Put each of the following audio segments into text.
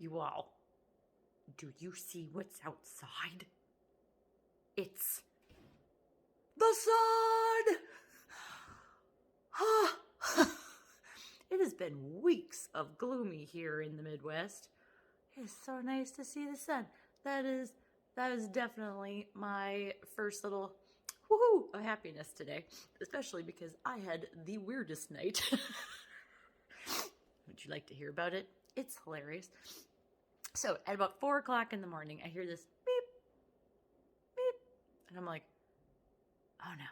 You all, do you see what's outside? It's the sun! It has been weeks of gloomy here in the Midwest. It's so nice to see the sun. That is definitely my first little woohoo of happiness today, especially because I had the weirdest night. Would you like to hear about it? It's hilarious. So at about 4 o'clock in the morning, I hear this beep, beep, and I'm like, oh no.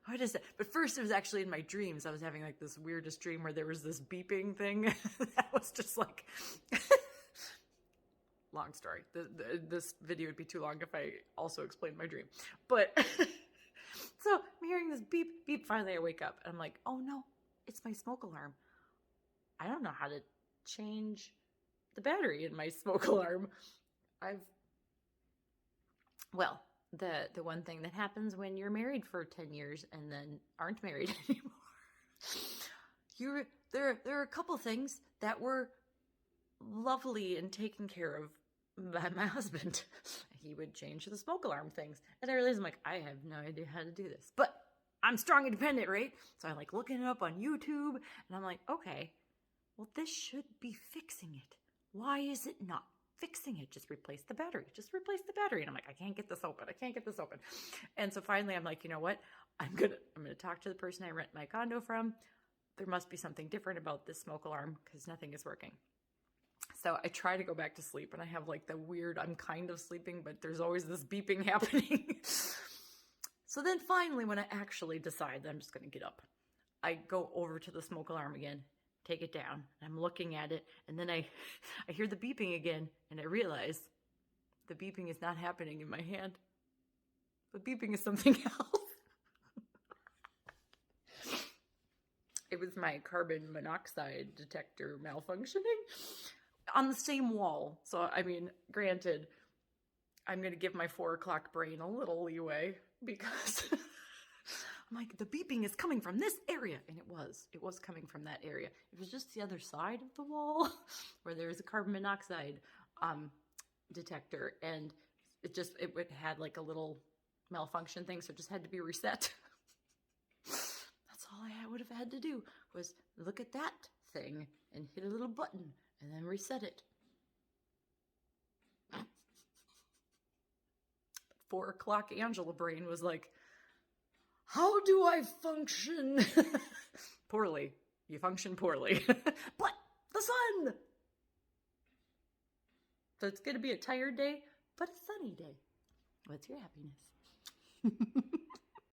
What is it? But first, it was actually in my dreams. I was having like this weirdest dream where there was this beeping thing that was just like, long story. This video would be too long if I also explained my dream. But so I'm hearing this beep, beep. Finally, I wake up and I'm like, oh no, it's my smoke alarm. I don't know how to change the battery in my smoke alarm. The one thing that happens when you're married for 10 years and then aren't married anymore. There are a couple things that were lovely and taken care of by my husband. He would change the smoke alarm things. And I realized, I'm like, I have no idea how to do this. But I'm strong and independent, right? So I'm like looking it up on YouTube and I'm like, okay, well, this should be fixing it. Why is it not fixing it? Just replace the battery. Just replace the battery. And I'm like, I can't get this open. I can't get this open. And so finally I'm like, you know what? I'm gonna talk to the person I rent my condo from. There must be something different about this smoke alarm because nothing is working. So I try to go back to sleep and I have like the weird, I'm kind of sleeping, but there's always this beeping happening. So then finally, when I actually decide that I'm just going to get up, I go over to the smoke alarm again, take it down, and I'm looking at it, and then I hear the beeping again, and I realize the beeping is not happening in my hand. The beeping is something else. It was my carbon monoxide detector malfunctioning on the same wall. So, I mean, granted, I'm going to give my 4 o'clock brain a little leeway because I'm like, the beeping is coming from this area. And it was coming from that area. It was just the other side of the wall where there's a carbon monoxide detector. And it had like a little malfunction thing. So it just had to be reset. That's all I would have had to do was look at that thing and hit a little button and then reset it. 4 o'clock Angela brain was like, how do I function? Poorly. You function poorly. But the sun! So it's going to be a tired day, but a sunny day. What's your happiness?